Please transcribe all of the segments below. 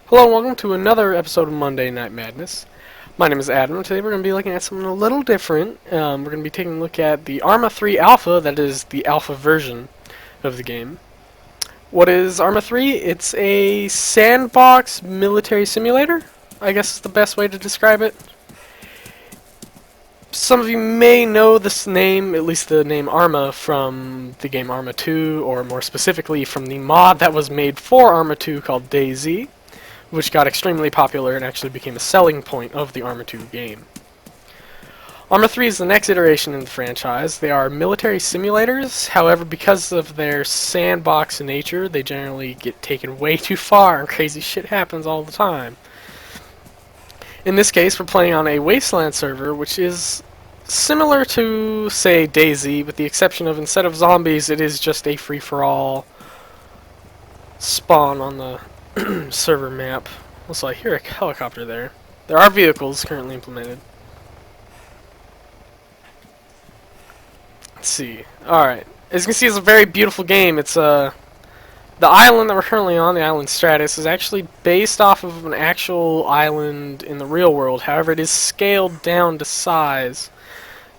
Hello and welcome to another episode of Monday Night Madness. My name is Adam, and today we're going to be looking at something a little different. We're going to be taking a look at the Arma 3 Alpha, that is the alpha version of the game. What is Arma 3? It's a sandbox military simulator, I guess is the best way to describe it. Some of you may know this name, at least the name Arma, from the game Arma 2, or more specifically from the mod that was made for Arma 2 called DayZ, which got extremely popular and actually became a selling point of the Arma 2 game. Arma 3 is the next iteration in the franchise. They are military simulators, however, because of their sandbox nature, they generally get taken way too far and crazy shit happens all the time. In this case, we're playing on a Wasteland server, which is similar to, say, DayZ, with the exception of instead of zombies, it is just a free-for-all spawn on the server map. Also, I hear a helicopter there. There are vehicles currently implemented. Let's see. Alright. As you can see, it's a very beautiful game. It's the island that we're currently on, the island Stratus, is actually based off of an actual island in the real world. However, it is scaled down to size.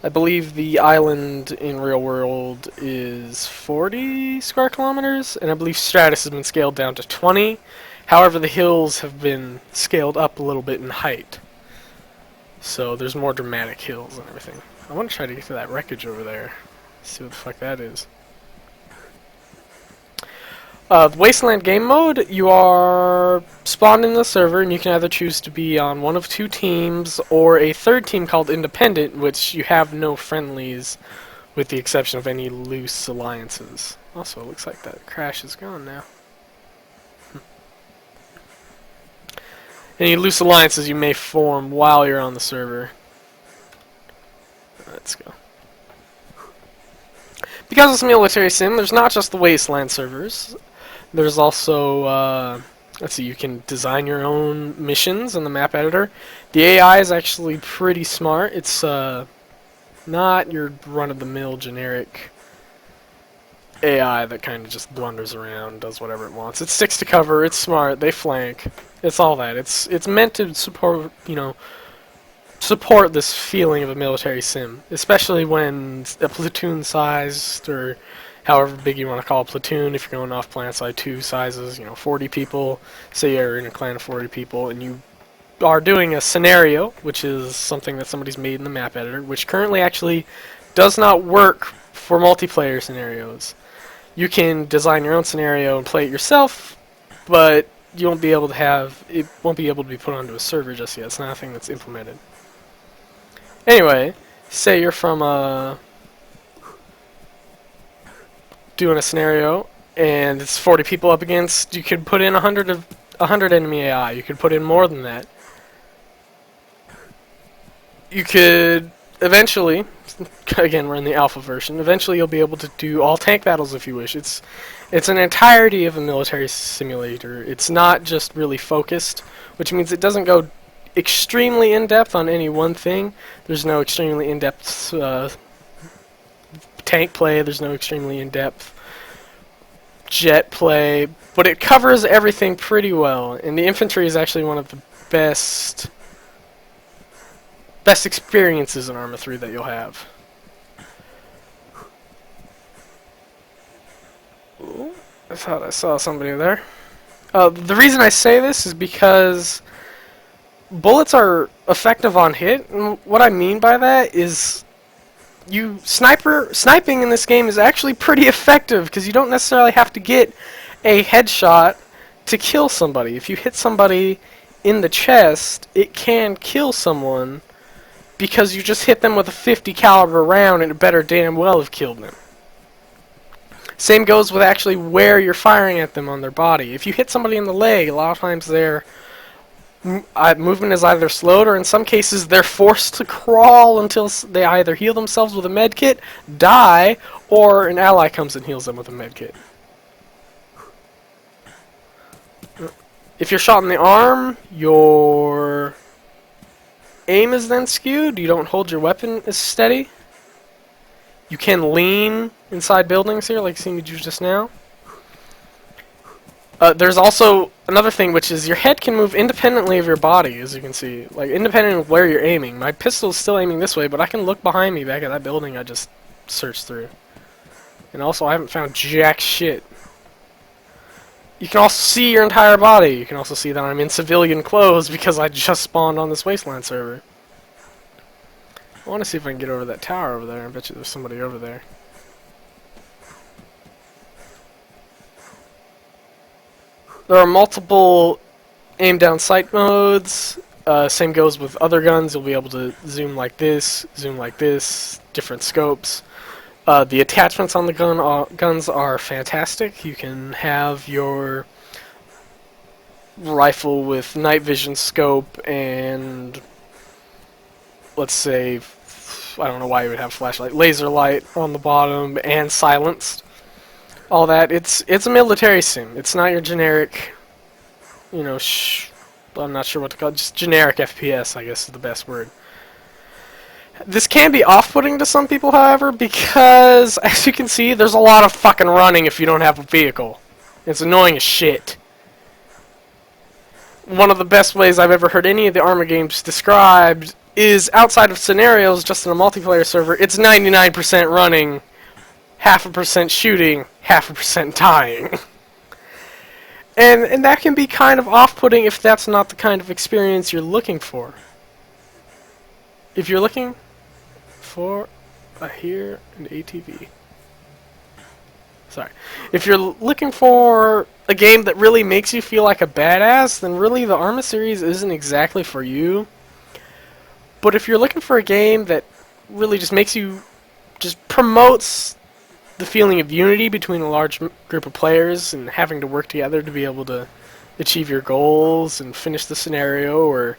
I believe the island in real world is 40 square kilometers, and I believe Stratus has been scaled down to 20. However, the hills have been scaled up a little bit in height. So there's more dramatic hills and everything. I want to try to get to that wreckage over there. See what the fuck that is. The Wasteland game mode, you are spawned in the server, and you can either choose to be on one of two teams, or a third team called Independent, which you have no friendlies, with the exception of any loose alliances. Also, it looks like that crash is gone now. Any loose alliances you may form while you're on the server. Let's go. Because it's a military sim, there's not just the Wasteland servers. There's also, let's see, you can design your own missions in the map editor. The AI is actually pretty smart. It's not your run-of-the-mill generic AI that kind of just blunders around, does whatever it wants. It sticks to cover, it's smart, they flank. It's all that. It's meant to support, support this feeling of a military sim, especially when a platoon-sized, or however big you want to call a platoon, if you're going off Plan Side 2 sizes, 40 people, say you're in a clan of 40 people, and you are doing a scenario, which is something that somebody's made in the map editor, which currently actually does not work for multiplayer scenarios. You can design your own scenario and play it yourself, but you won't be able to have, it won't be able to be put onto a server just yet. It's not a thing that's implemented. Anyway, say you're from doing a scenario and it's 40 people up against, you could put in 100 enemy AI. You could put in more than that. You could eventually, again we're in the alpha version, eventually you'll be able to do all tank battles if you wish. It's an entirety of a military simulator. It's not just really focused, which means it doesn't go extremely in-depth on any one thing. There's no extremely in-depth tank play, there's no extremely in-depth jet play, but it covers everything pretty well, and the infantry is actually one of the best experiences in Arma 3 that you'll have. Ooh, I thought I saw somebody there. The reason I say this is because bullets are effective on hit, and what I mean by that is sniping in this game is actually pretty effective, because you don't necessarily have to get a headshot to kill somebody. If you hit somebody in the chest, it can kill someone, because you just hit them with a 50 caliber round and it better damn well have killed them. Same goes with actually where you're firing at them on their body. If you hit somebody in the leg, a lot of times their movement is either slowed, or in some cases they're forced to crawl until they either heal themselves with a med kit, die, or an ally comes and heals them with a med kit. If you're shot in the arm, your aim is then skewed. You don't hold your weapon as steady. You can lean inside buildings here, like you seen me do just now. There's also another thing, which is your head can move independently of your body, as you can see. Like, independent of where you're aiming. My pistol's still aiming this way, but I can look behind me back at that building I just searched through. And also, I haven't found jack shit. You can also see your entire body. You can also see that I'm in civilian clothes because I just spawned on this Wasteland server. I want to see if I can get over that tower over there. I bet you there's somebody over there. There are multiple aim down sight modes. Same goes with other guns. You'll be able to zoom like this, different scopes. The attachments on the guns are fantastic. You can have your rifle with night vision scope and, let's say, I don't know why you would have flashlight, laser light on the bottom and silenced. All that. It's a military sim. It's not your generic, you know, I'm not sure what to call it, just generic FPS, I guess is the best word. This can be off-putting to some people, however, because, as you can see, there's a lot of fucking running if you don't have a vehicle. It's annoying as shit. One of the best ways I've ever heard any of the Arma games described is, outside of scenarios, just in a multiplayer server, it's 99% running, 0.5% shooting, 0.5% dying. And that can be kind of off-putting if that's not the kind of experience you're looking for. If you're looking for an ATV. Sorry. If you're looking for a game that really makes you feel like a badass, then really the Arma series isn't exactly for you. But if you're looking for a game that really just makes you, just promotes the feeling of unity between a large group of players and having to work together to be able to achieve your goals and finish the scenario, or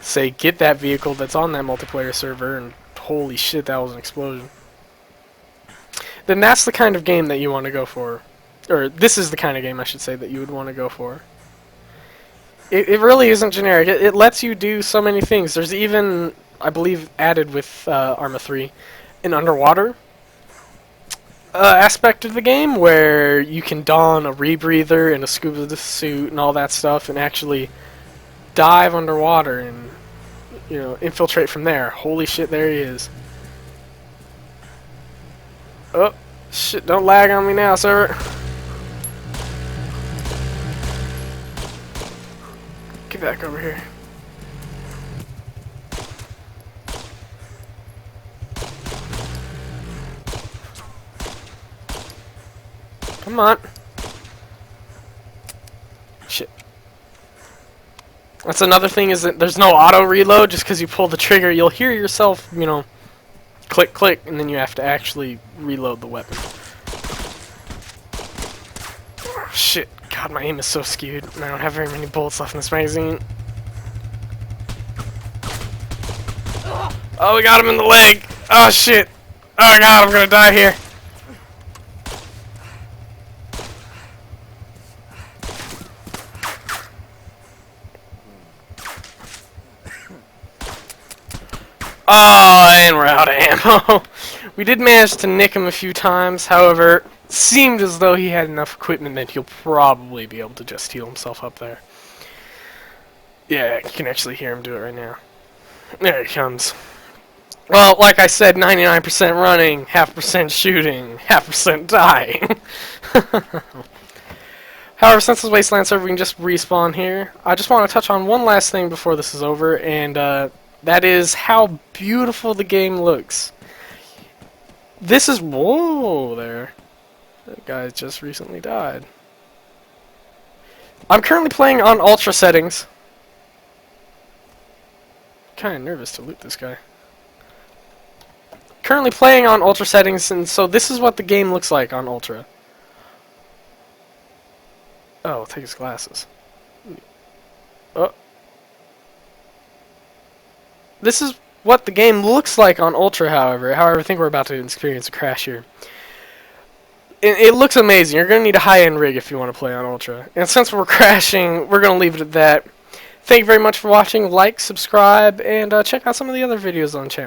say get that vehicle that's on that multiplayer server and holy shit that was an explosion, then that's the kind of game that you want to go for. Or this is the kind of game, I should say, that you would want to go for. It really isn't generic. It lets you do so many things. There's even, I believe, added with Arma 3 an underwater aspect of the game where you can don a rebreather and a scuba suit and all that stuff and actually dive underwater and, you know, infiltrate from there. Holy shit, there he is. Oh, shit, don't lag on me now, sir. Get back over here. Come on. Shit. That's another thing, is that there's no auto reload. Just because you pull the trigger, you'll hear yourself, you know, click, click, and then you have to actually reload the weapon. Oh, shit. God, my aim is so skewed, and I don't have very many bullets left in this magazine. Oh, we got him in the leg. Oh, shit. Oh, God, I'm gonna die here. Oh, and we're out of ammo. We did manage to nick him a few times, however, it seemed as though he had enough equipment that he'll probably be able to just heal himself up there. Yeah, you can actually hear him do it right now. There he comes. Well, like I said, 99% running, 0.5% shooting, 0.5% dying. However, since this Wasteland server, we can just respawn here. I just want to touch on one last thing before this is over, and that is how beautiful the game looks. This is... Whoa, there. That guy just recently died. I'm currently playing on Ultra settings. Kind of nervous to loot this guy. Currently playing on Ultra settings, and so this is what the game looks like on Ultra. Oh, I'll take his glasses. Oh. This is what the game looks like on Ultra, however. However, I think we're about to experience a crash here. It looks amazing. You're going to need a high-end rig if you want to play on Ultra. And since we're crashing, we're going to leave it at that. Thank you very much for watching. Like, subscribe, and check out some of the other videos on the channel.